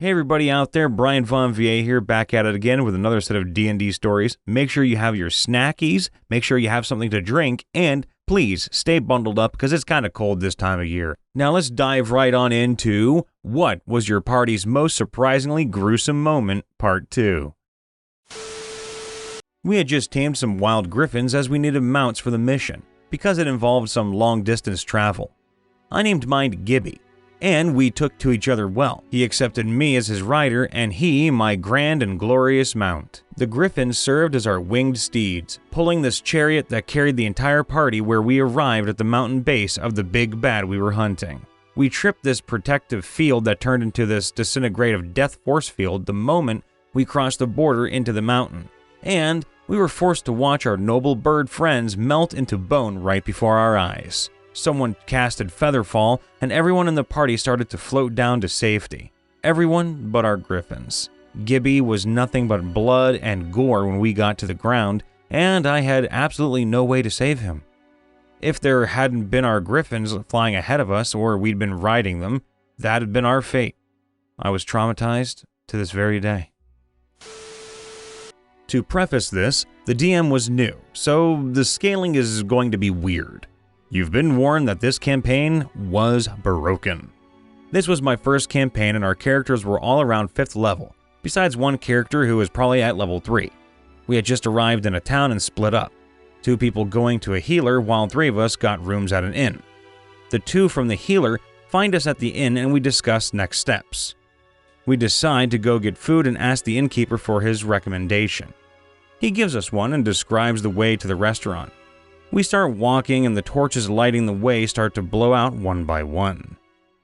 Hey everybody out there, Brian Von VA here, back at it again with another set of D&D stories. Make sure you have your snackies, make sure you have something to drink, and please stay bundled up because it's kind of cold this time of year. Now let's dive right on into what was your party's most surprisingly gruesome moment, part 2. We had just tamed some wild griffins as we needed mounts for the mission, because it involved some long distance travel. I named mine Gibby, and we took to each other well. He accepted me as his rider, and he my grand and glorious mount. The griffins served as our winged steeds, pulling this chariot that carried the entire party where we arrived at the mountain base of the big bad we were hunting. We tripped this protective field that turned into this disintegrative death force field the moment we crossed the border into the mountain, and we were forced to watch our noble bird friends melt into bone right before our eyes. Someone casted Featherfall, and everyone in the party started to float down to safety. Everyone but our griffins. Gibby was nothing but blood and gore when we got to the ground, and I had absolutely no way to save him. If there hadn't been our griffins flying ahead of us, or we'd been riding them, that had been our fate. I was traumatized to this very day. To preface this, the DM was new, so the scaling is going to be weird. You've been warned that this campaign was broken. This was my first campaign and our characters were all around 5th level, besides one character who was probably at level 3. We had just arrived in a town and split up. 2 people going to a healer while 3 of us got rooms at an inn. The 2 from the healer find us at the inn and we discuss next steps. We decide to go get food and ask the innkeeper for his recommendation. He gives us one and describes the way to the restaurant. We start walking and the torches lighting the way start to blow out one by one.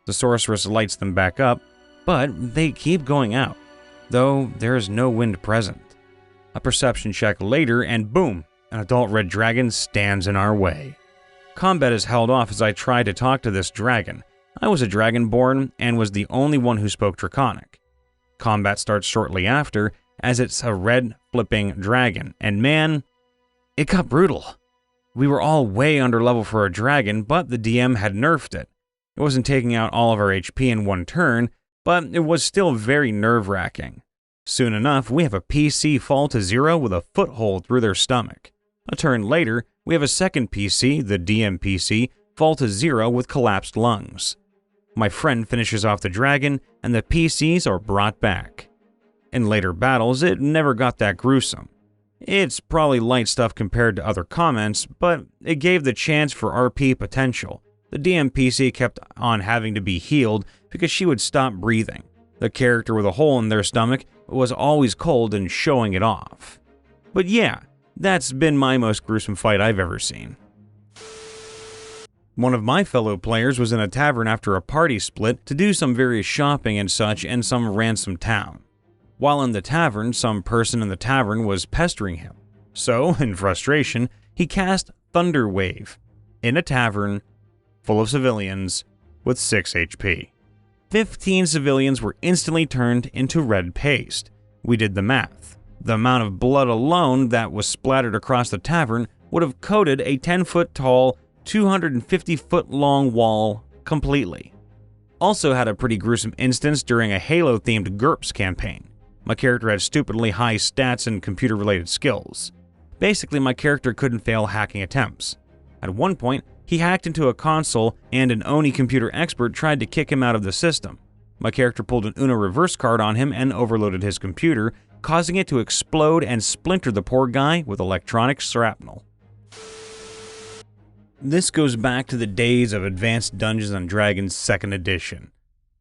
The sorceress lights them back up, but they keep going out, though there is no wind present. A perception check later and boom, an adult red dragon stands in our way. Combat is held off as I try to talk to this dragon. I was a dragonborn and was the only one who spoke Draconic. Combat starts shortly after, as it's a red flipping dragon, and man, it got brutal. We were all way under level for a dragon, but the DM had nerfed it. It wasn't taking out all of our HP in one turn, but it was still very nerve-wracking. Soon enough, we have a PC fall to 0 with a foothold through their stomach. A turn later, we have a second PC, the DM PC, fall to 0 with collapsed lungs. My friend finishes off the dragon, and the PCs are brought back. In later battles, it never got that gruesome. It's probably light stuff compared to other comments, but it gave the chance for RP potential. The DM PC kept on having to be healed because she would stop breathing. The character with a hole in their stomach was always cold and showing it off. But yeah, that's been my most gruesome fight I've ever seen. One of my fellow players was in a tavern after a party split to do some various shopping and such in some ransom town. While in the tavern, some person in the tavern was pestering him. So, in frustration, he cast Thunder Wave in a tavern full of civilians with 6 HP. 15 civilians were instantly turned into red paste. We did the math. The amount of blood alone that was splattered across the tavern would have coated a 10-foot tall, 250-foot long wall completely. Also had a pretty gruesome instance during a Halo-themed GURPS campaign. My character had stupidly high stats and computer-related skills. Basically, my character couldn't fail hacking attempts. At one point, he hacked into a console and an Oni computer expert tried to kick him out of the system. My character pulled an Uno reverse card on him and overloaded his computer, causing it to explode and splinter the poor guy with electronic shrapnel. This goes back to the days of Advanced Dungeons & Dragons 2nd edition.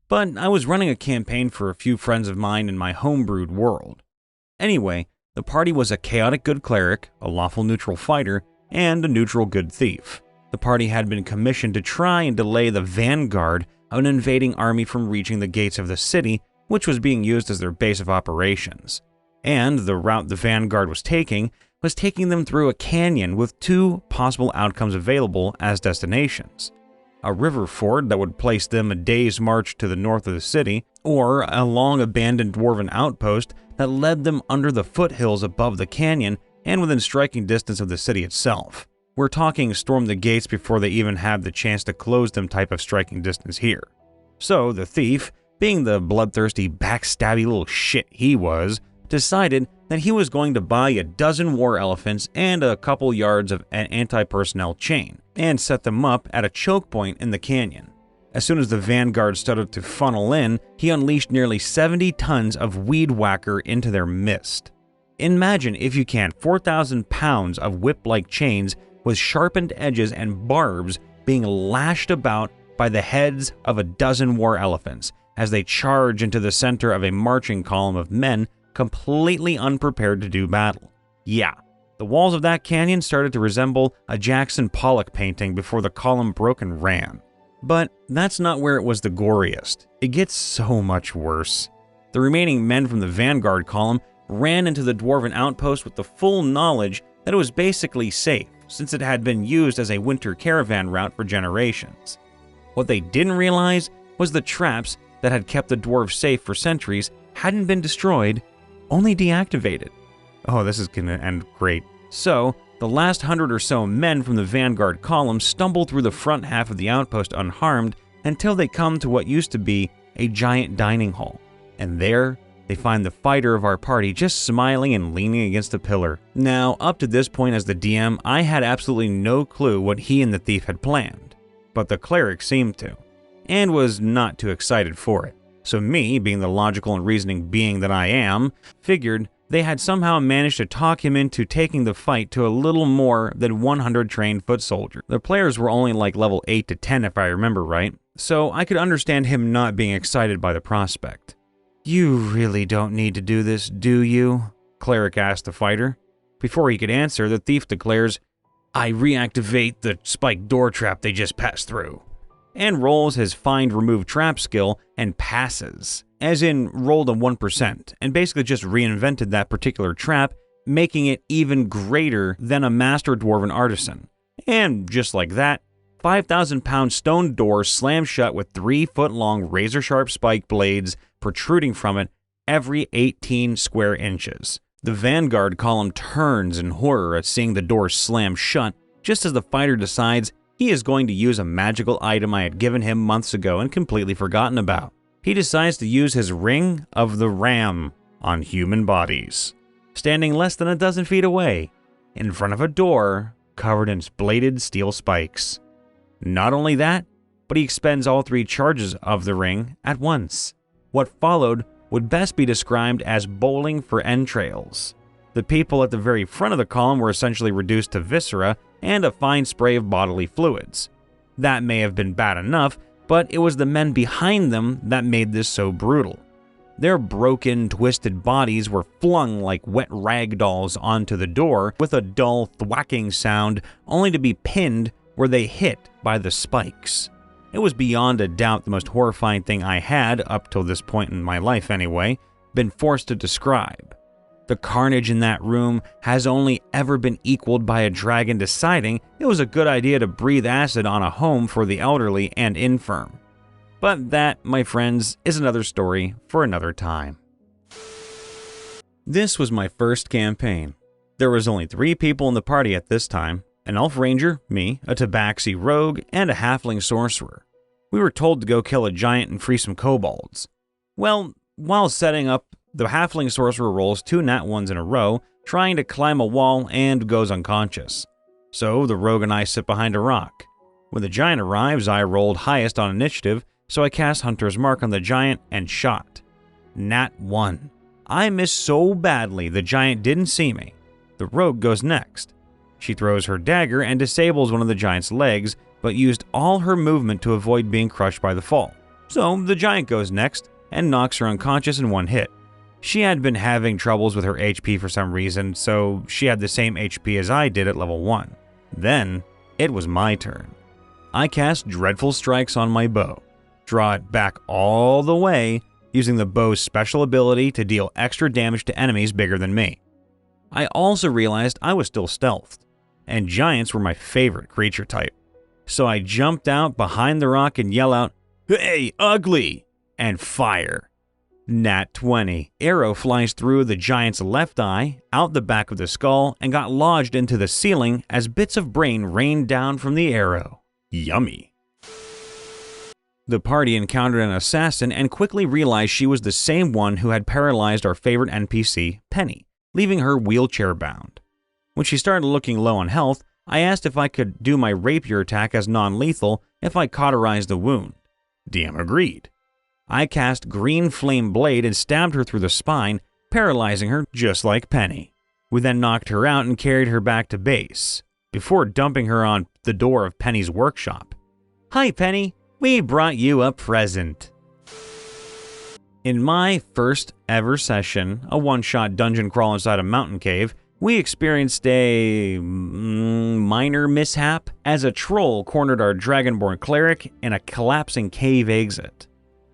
But I was running a campaign for a few friends of mine in my homebrewed world. Anyway, the party was a chaotic good cleric, a lawful neutral fighter, and a neutral good thief. The party had been commissioned to try and delay the vanguard of an invading army from reaching the gates of the city, which was being used as their base of operations. And the route the vanguard was taking them through a canyon with 2 possible outcomes available as destinations. A river ford that would place them a day's march to the north of the city, or a long-abandoned dwarven outpost that led them under the foothills above the canyon and within striking distance of the city itself. We're talking storm the gates before they even have the chance to close them type of striking distance here. So the thief being the bloodthirsty, backstabby little shit he was, decided that he was going to buy a dozen war elephants and a couple yards of an anti-personnel chain, and set them up at a choke point in the canyon. As soon as the vanguard started to funnel in, he unleashed nearly 70 tons of weed whacker into their midst. Imagine, if you can, 4,000 pounds of whip-like chains with sharpened edges and barbs being lashed about by the heads of a dozen war elephants as they charge into the center of a marching column of men completely unprepared to do battle. Yeah, the walls of that canyon started to resemble a Jackson Pollock painting before the column broke and ran. But that's not where it was the goriest. It gets so much worse. The remaining men from the vanguard column ran into the Dwarven outpost with the full knowledge that it was basically safe, since it had been used as a winter caravan route for generations. What they didn't realize was the traps that had kept the dwarves safe for centuries hadn't been destroyed, only deactivated. Oh, this is gonna end great. So, the last 100 or so men from the vanguard column stumble through the front half of the outpost unharmed until they come to what used to be a giant dining hall. And there, they find the fighter of our party just smiling and leaning against a pillar. Now, up to this point as the DM, I had absolutely no clue what he and the thief had planned, but the cleric seemed to, and was not too excited for it. So me, being the logical and reasoning being that I am, figured they had somehow managed to talk him into taking the fight to a little more than 100 trained foot soldiers. The players were only like level 8 to 10 if I remember right, so I could understand him not being excited by the prospect. "You really don't need to do this, do you?" Cleric asked the fighter. Before he could answer, the thief declares, "I reactivate the spiked door trap they just passed through," and rolls his find remove trap skill and passes, as in rolled a 1%, and basically just reinvented that particular trap, making it even greater than a master dwarven artisan. And just like that, 5,000-pound stone door slams shut with 3-foot-long razor-sharp spike blades protruding from it every 18 square inches. The vanguard column turns in horror at seeing the door slam shut, just as the fighter decides he is going to use a magical item I had given him months ago and completely forgotten about. He decides to use his Ring of the Ram on human bodies, standing less than a dozen feet away, in front of a door covered in bladed steel spikes. Not only that, but he expends all 3 charges of the ring at once. What followed would best be described as bowling for entrails. The people at the very front of the column were essentially reduced to viscera and a fine spray of bodily fluids. That may have been bad enough, but it was the men behind them that made this so brutal. Their broken, twisted bodies were flung like wet rag dolls onto the door with a dull thwacking sound, only to be pinned where they hit by the spikes. It was beyond a doubt the most horrifying thing I had, up till this point in my life anyway, been forced to describe. The carnage in that room has only ever been equaled by a dragon deciding it was a good idea to breathe acid on a home for the elderly and infirm. But that, my friends, is another story for another time. This was my first campaign. There was only 3 people in the party at this time: an elf ranger, me, a tabaxi rogue, and a halfling sorcerer. We were told to go kill a giant and free some kobolds. Well, while setting up, the halfling sorcerer rolls 2 nat 1s in a row, trying to climb a wall and goes unconscious. So the rogue and I sit behind a rock. When the giant arrives, I rolled highest on initiative, so I cast Hunter's Mark on the giant and shot. Nat 1. I missed so badly the giant didn't see me. The rogue goes next. She throws her dagger and disables one of the giant's legs, but used all her movement to avoid being crushed by the fall. So the giant goes next and knocks her unconscious in 1 hit. She had been having troubles with her HP for some reason, so she had the same HP as I did at level 1. Then, it was my turn. I cast Dreadful Strikes on my bow, draw it back all the way, using the bow's special ability to deal extra damage to enemies bigger than me. I also realized I was still stealthed, and giants were my favorite creature type. So I jumped out behind the rock and yell out, "Hey, ugly!" and fire. Nat 20. Arrow flies through the giant's left eye, out the back of the skull, and got lodged into the ceiling as bits of brain rained down from the arrow. Yummy. The party encountered an assassin and quickly realized she was the same one who had paralyzed our favorite NPC, Penny, leaving her wheelchair-bound. When she started looking low on health, I asked if I could do my rapier attack as non-lethal if I cauterized the wound. DM agreed. I cast Green Flame Blade and stabbed her through the spine, paralyzing her just like Penny. We then knocked her out and carried her back to base, before dumping her on the door of Penny's workshop. "Hi, Penny. We brought you a present." In my first ever session, a one-shot dungeon crawl inside a mountain cave, we experienced a minor mishap as a troll cornered our Dragonborn cleric in a collapsing cave exit.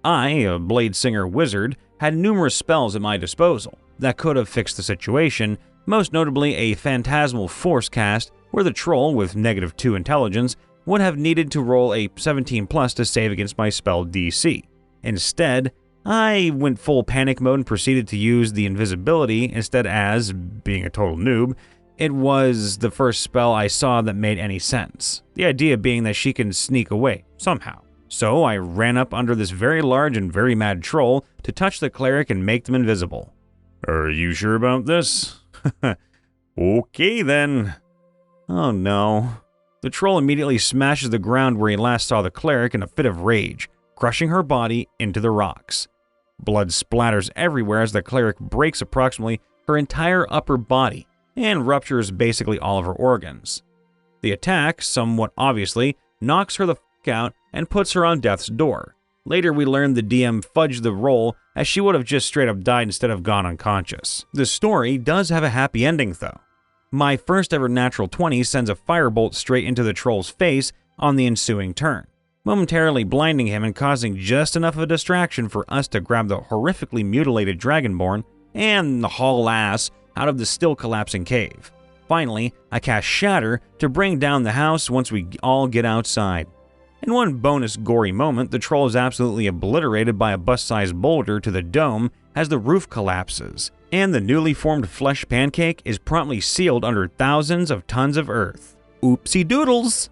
I, a blade singer wizard, had numerous spells at my disposal that could have fixed the situation, most notably a phantasmal force cast where the troll with -2 intelligence would have needed to roll a 17+ to save against my spell DC. Instead, I went full panic mode and proceeded to use the invisibility instead as, being a total noob, it was the first spell I saw that made any sense. The idea being that she can sneak away, somehow. So I ran up under this very large and very mad troll to touch the cleric and make them invisible. "Are you sure about this?" "Okay then." Oh no. The troll immediately smashes the ground where he last saw the cleric in a fit of rage, crushing her body into the rocks. Blood splatters everywhere as the cleric breaks approximately her entire upper body and ruptures basically all of her organs. The attack, somewhat obviously, knocks her the f*** out and puts her on death's door. Later we learned the DM fudged the roll as she would have just straight up died instead of gone unconscious. The story does have a happy ending though. My first ever natural 20 sends a firebolt straight into the troll's face on the ensuing turn, momentarily blinding him and causing just enough of a distraction for us to grab the horrifically mutilated Dragonborn and haul ass out of the still collapsing cave. Finally, I cast Shatter to bring down the house once we all get outside. In one bonus gory moment, the troll is absolutely obliterated by a bus-sized boulder to the dome as the roof collapses, and the newly formed flesh pancake is promptly sealed under thousands of tons of earth. Oopsie doodles!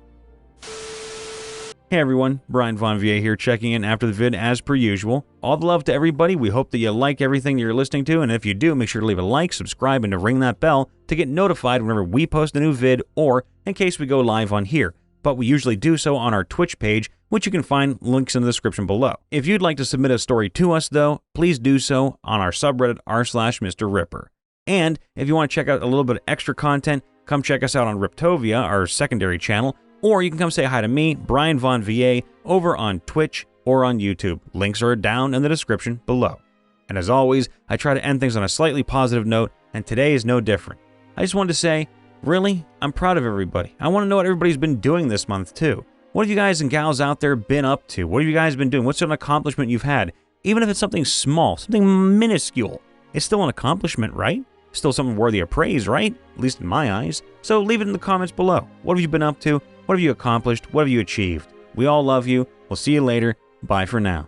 Hey everyone, Brian Von VA here checking in after the vid as per usual. All the love to everybody, we hope that you like everything you're listening to, and if you do, make sure to leave a like, subscribe, and to ring that bell to get notified whenever we post a new vid or in case we go live on here. But we usually do so on our Twitch page, which you can find links in the description below. If you'd like to submit a story to us though, please do so on our subreddit r/MrRipper. And if you want to check out a little bit of extra content, come check us out on Riptovia, our secondary channel, or you can come say hi to me, Brian Von VA, over on Twitch or on YouTube. Links are down in the description below. And as always, I try to end things on a slightly positive note, and today is no different. I just wanted to say, really, I'm proud of everybody. I want to know what everybody's been doing this month too. What have you guys and gals out there been up to? What have you guys been doing? What's an accomplishment you've had? Even if it's something small, something minuscule, it's still an accomplishment, right? Still something worthy of praise, right? At least in my eyes. So leave it in the comments below. What have you been up to? What have you accomplished? What have you achieved? We all love you. We'll see you later. Bye for now.